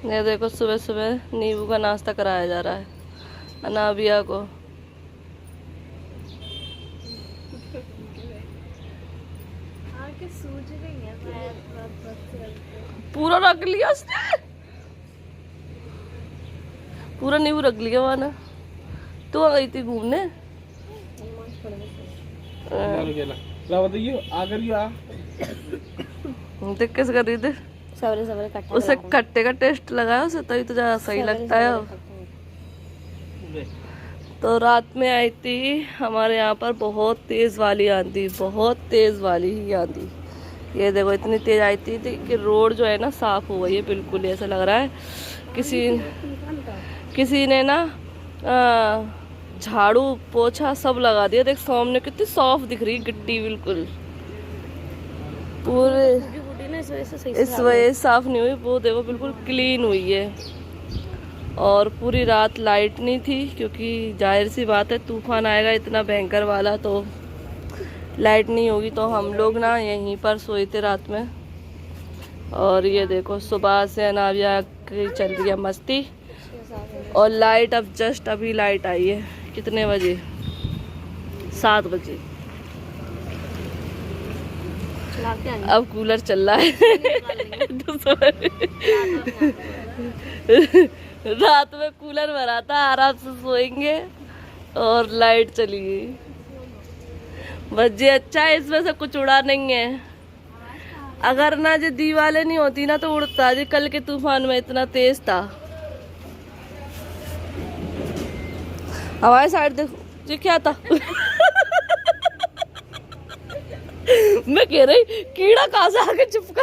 ये देखो सुबह सुबह नींबू का नाश्ता कराया जा रहा है अनाबिया को। पूरा रख लिया उसने, पूरा नींबू रख लिया वहाँ ना। तू आ गई थी घूमने। देख कैसे कर रही थी, उसे कट्टे का टेस्ट लगाया उसे, तभी तो ज्यादा सही लगता है। तो रात में आई थी हमारे यहाँ पर बहुत तेज वाली आंधी, बहुत तेज वाली ही आंधी। ये देखो इतनी तेज आई थी कि रोड जो है ना साफ हो गई है बिल्कुल। ऐसा लग रहा है किसी ने ना झाड़ू पोछा सब लगा दिया। देख सामने कितनी साफ दिख रही है गिट्टी, बिल्कुल पूरे इस वजह साफ नहीं हुई वो, देखो बिल्कुल क्लीन हुई है। और पूरी रात लाइट नहीं थी क्योंकि जाहिर सी बात है तूफान आएगा इतना भयंकर वाला, तो लाइट नहीं होगी। तो हम लोग ना यहीं पर सोए थे रात में। और ये देखो सुबह से अनाबिया की चल रही है मस्ती। और लाइट अब जस्ट अभी लाइट आई है, कितने बजे, 7 बजे। अब कूलर चल रहा है रात में कूलर भरा था, आराम से सोएंगे और लाइट चली गई। बस ये अच्छा है, इसमें से कुछ उड़ा नहीं है। अगर ना जो दीवारें नहीं होती ना तो उड़ता। जी कल के तूफान में इतना तेज था। हमारे साइड देखो जी क्या था मैं कह रही कीड़ा कहाँ से आके चिपका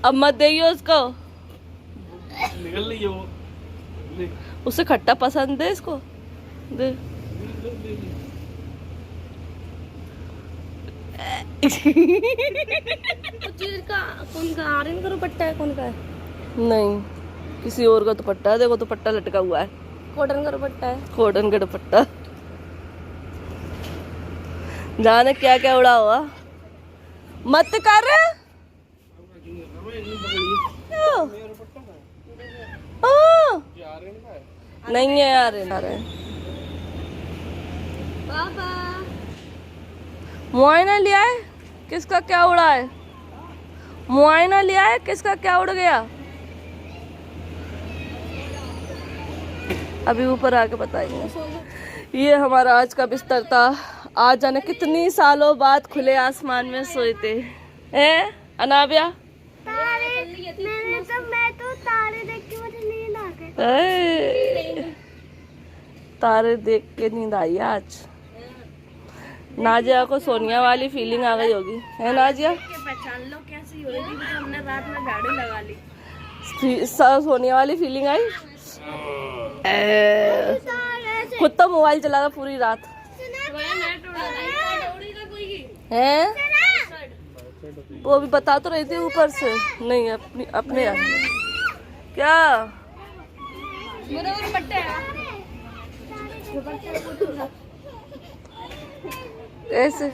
अब मत देइयो उसको, निकल रही है वो। उसे खट्टा पसंद है, इसको दे चीज का कौन का आर्यन का दुपट्टा है, कौन का है? नहीं किसी और का दुपट्टा है। देखो दुपट्टा लटका हुआ है, कॉटन का दुपट्टा है। कॉटन का दुपट्टा। जाने क्या क्या उड़ा हुआ, मत कर नहीं है यार पापा मुआयना लिया है, किसका क्या उड़ा है? मुआयना लिया है, किसका क्या उड़ गया? अभी ऊपर आके बताएंगे। ये हमारा आज का बिस्तर था। आज जाने कितनी सालों बाद खुले आसमान में सोए थे। हैं अनाबिया? मैं तो तारे देख के मुझे नींद आ गई। तारे देख के नींद आई आज। नाजिया को सोनिया वाली फीलिंग आ गई होगी, है नाजिया? पहचान लो कैसी हो रही थी, हमने रात में गाड़ी लगा ली। सोनिया वाली फीलिंग आई। खुद तो मोबाइल चला रहा पूरी रात है। वो भी बता तो रही थी ऊपर से, नहीं अपने क्या ऐसे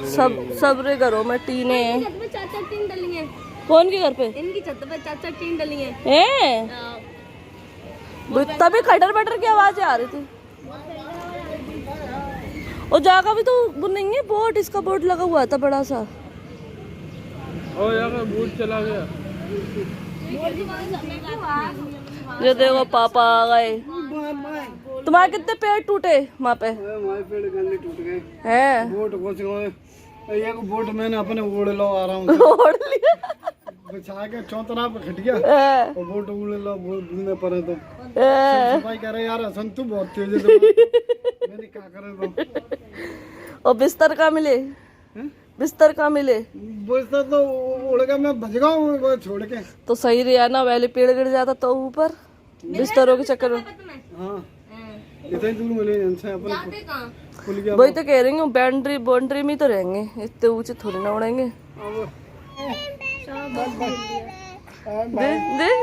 सब रे घरों में टीने हैं। चाचा टीन डली है। कौन के घर पे? इनकी छत पे चाचा टीन डली है। तभी खटर बटर की आवाज आ रही थी। और जागा भी तो वो नहीं है बोर्ड, इसका बोर्ड लगा हुआ था बड़ा सा। ओ यार बोर्ड चला गया। ये देखो पापा आ गए। तुम्हारे कितने पेड़ टूटे वहाँ पे? हमारे पेड़ गंदे टूट गए हैं। बोट घुस गए। एक बोट मैंने अपने ओढ़ लो आराम से, ओढ़ लिया बिछा के चौतरा पे खट गया और बोट उड़ लो में पड़े तो सफाई कर रहे यार। संतु बहुत तेज है मैंने क्या करे तो। और बिस्तर कहाँ मिले? बिस्तर कहाँ मिले? बिस्तर तो उड़ गया, मैं भज गया हूँ छोड़ के। तो सही रहा ना, पहले पेड़ गिर जाता तो ऊपर बिस्तरों के चक्कर में। हाँ इतनी दूर मिले इनसे अपने खुल गया। वही तो कह रही हूँ, बाउंड्री में तो रहेंगे, इतने ऊंचे थोड़ी ना उड़ेंगे।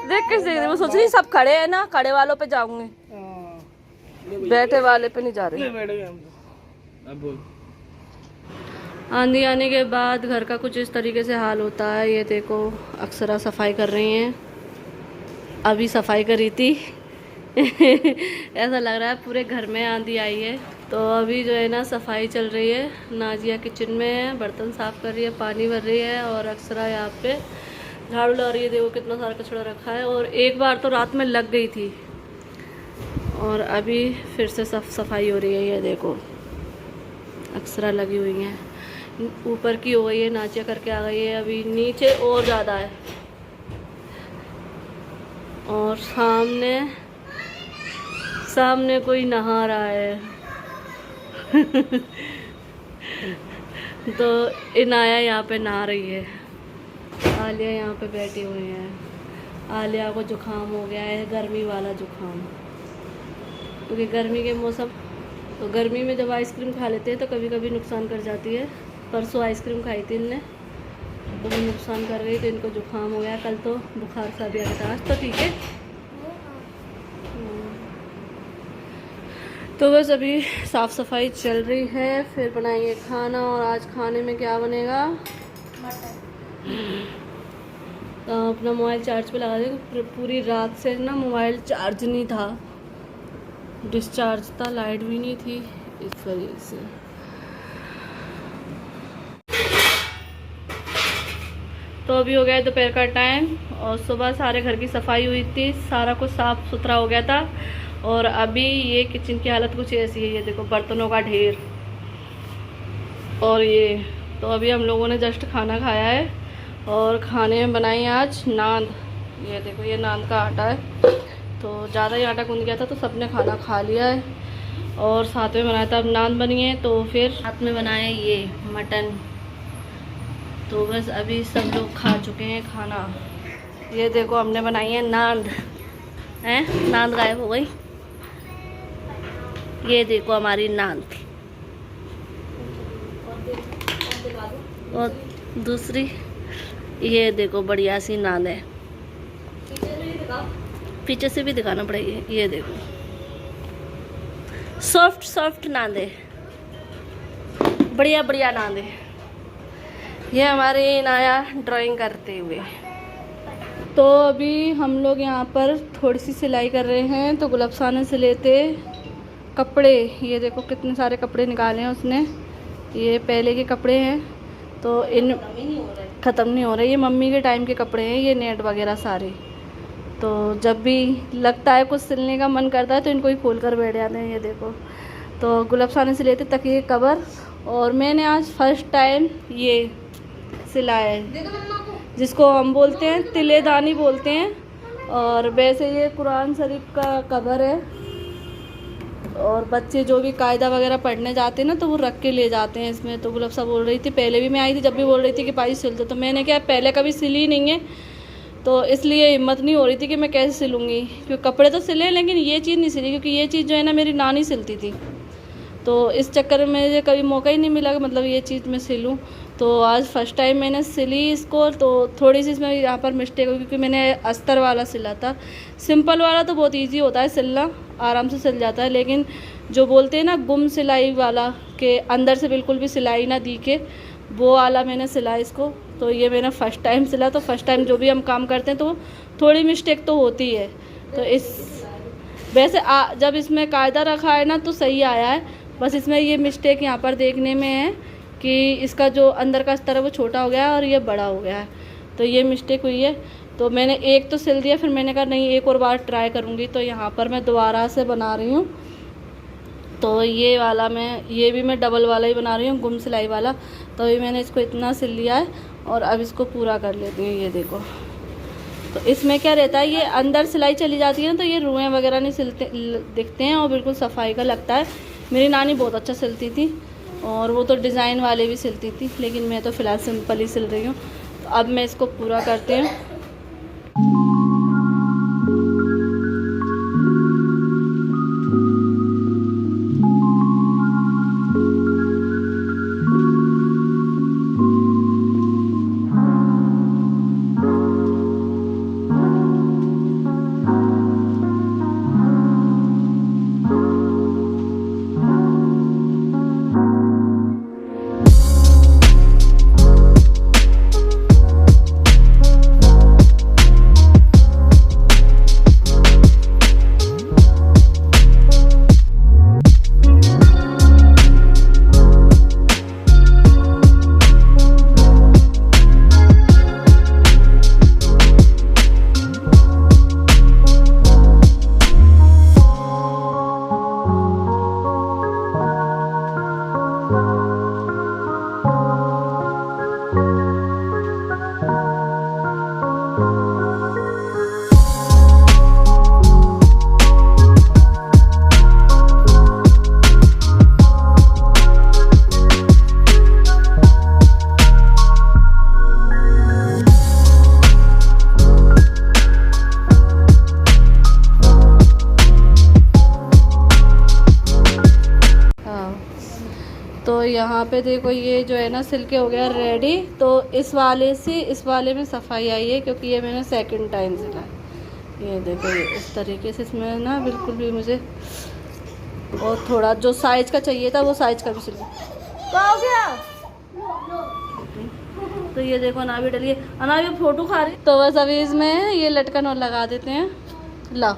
देख कैसे देख रहे, वो सोच रही सब खड़े हैं ना, खड़े वालों पे जाऊंगे, बैठे वाले पे नहीं जा रहे। अब बोल। आंधी आने के बाद घर का कुछ इस तरीके से हाल होता है। ये देखो अक्षरा सफाई कर रही हैं, अभी सफाई करी थी। ऐसा लग रहा है पूरे घर में आंधी आई है। तो अभी जो है ना सफाई चल रही है। नाजिया किचन में है, बर्तन साफ़ कर रही है, पानी भर रही है, और अक्षरा यहाँ पे झाड़ू ला रही है। देखो कितना सारा कचरा रखा है, और एक बार तो रात में लग गई थी, और अभी फिर से सफाई हो रही है। ये देखो अक्षरा लगी हुई हैं, ऊपर की हो गई है, नाजिया करके आ गई है, अभी नीचे और ज़्यादा है। और सामने कोई नहा रहा है। तो इनाया यहाँ पे नहा रही है, आलिया यहाँ पे बैठी हुई है। आलिया को जुकाम हो गया है, गर्मी वाला जुकाम, क्योंकि गर्मी के मौसम, तो गर्मी में जब आइसक्रीम खा लेते हैं तो कभी कभी नुकसान कर जाती है। परसों आइसक्रीम खाई थी इनने, तो वो नुकसान कर गई, तो इनको जुकाम हो गया। कल तो बुखार सा भी आ गया था, आज तो ठीक है। तो बस अभी साफ़ सफाई चल रही है, फिर बनाएंगे खाना। और आज खाने में क्या बनेगा? तो अपना मोबाइल चार्ज पे लगा दें। पूरी रात से ना मोबाइल चार्ज नहीं था, डिस्चार्ज था, लाइट भी नहीं थी, इस वजह से। तो अभी हो गया दोपहर का टाइम, और सुबह सारे घर की सफाई हुई थी, सारा कुछ साफ़ सुथरा हो गया था। और अभी ये किचन की हालत कुछ ऐसी है, ये देखो बर्तनों का ढेर। और ये तो अभी हम लोगों ने जस्ट खाना खाया है, और खाने में बनाई आज नान। ये देखो ये नान का आटा है, तो ज़्यादा ही आटा गूंद गया था, तो सबने खाना खा लिया है। और साथ में बनाया था, अब नान बनी है, तो फिर साथ में बनाए ये मटन। तो बस अभी सब लोग खा चुके हैं खाना। ये देखो हमने बनाई है नान, हैं नान गायब हो गई। ये देखो हमारी नान, और दूसरी ये देखो बढ़िया सी नान है। पीछे से भी दिखाना पड़ेगी। ये देखो सॉफ्ट सॉफ्ट नान है, बढ़िया बढ़िया नान है। ये हमारे नया ड्राइंग करते हुए। तो अभी हम लोग यहाँ पर थोड़ी सी सिलाई कर रहे हैं। तो गुलाबसा ने सिले थे कपड़े, ये देखो कितने सारे कपड़े निकाले हैं उसने। ये पहले के कपड़े हैं, तो इन ख़त्म नहीं हो रहे। ये मम्मी के टाइम के कपड़े हैं, ये नेट वगैरह सारे। तो जब भी लगता है कुछ सिलने का मन करता है तो इनको ही खोल कर बैठ जाते हैं। ये देखो, तो गुलाबसा ने सिले थे तकिए कवर, और मैंने आज फर्स्ट टाइम ये सिलाया है, जिसको हम बोलते हैं तिलेदानी बोलते हैं। और वैसे ये कुरान शरीफ का कवर है, और बच्चे जो भी कायदा वगैरह पढ़ने जाते हैं ना, तो वो रख के ले जाते हैं इसमें। तो गुलाबसा बोल रही थी, पहले भी मैं आई थी जब भी बोल रही थी कि भाई सिल दो, तो मैंने क्या पहले कभी सिली नहीं है, तो इसलिए हिम्मत नहीं हो रही थी कि मैं कैसे सिलूँगी। क्योंकि कपड़े तो सिले, लेकिन ये चीज़ नहीं सिली, क्योंकि ये चीज़ जो है ना मेरी नानी सिलती थी। तो इस चक्कर में मुझे कभी मौका ही नहीं मिला कि मतलब ये चीज़ मैं सिलूँ। तो आज फर्स्ट टाइम मैंने सिली इसको। तो थोड़ी सी इसमें यहाँ पर मिस्टेक हुई, क्योंकि मैंने अस्तर वाला सिला था। सिंपल वाला तो बहुत इजी होता है सिलना, आराम से सिल जाता है, लेकिन जो बोलते हैं ना गुम सिलाई वाला, के अंदर से बिल्कुल भी सिलाई ना दी के, वो वाला मैंने सिला इसको। तो ये मैंने फ़र्स्ट टाइम सिला। तो फर्स्ट टाइम जो भी हम काम करते हैं तो थोड़ी मिस्टेक तो होती है। तो इस वैसे जब इसमें कायदा रखा है ना तो सही आया है, बस इसमें ये मिस्टेक यहाँ पर देखने में है कि इसका जो अंदर का अस्तर है वो छोटा हो गया है और ये बड़ा हो गया है, तो ये मिस्टेक हुई है। तो मैंने एक तो सिल दिया, फिर मैंने कहा नहीं एक और बार ट्राई करूँगी। तो यहाँ पर मैं दोबारा से बना रही हूँ। तो ये वाला ये भी मैं डबल वाला ही बना रही हूँ, गुम सिलाई वाला। तो अभी मैंने इसको इतना सिल लिया है और अब इसको पूरा कर लेती हूँ। ये देखो, तो इसमें क्या रहता है, ये अंदर सिलाई चली जाती है ना, तो ये रुएँ वगैरह नहीं सिलते दिखते हैं और बिल्कुल सफाई का लगता है। मेरी नानी बहुत अच्छा सिलती थी और वो तो डिज़ाइन वाले भी सिलती थी, लेकिन मैं तो फ़िलहाल सिंपल ही सिल रही हूँ। तो अब मैं इसको पूरा करती हूँ। तो यहाँ पे देखो ये जो है ना सिल्के हो गया रेडी। तो इस वाले में सफाई आई है क्योंकि ये मैंने सेकंड टाइम सिला। ये देखो ये इस तरीके से इसमें ना बिल्कुल भी मुझे, और थोड़ा जो साइज का चाहिए था वो साइज का भी सिल हो गया। तो ये देखो अनाबी डलिए, अनाबी फोटो खा रही। तो बस अभी इसमें ये लटकन और लगा देते हैं। ला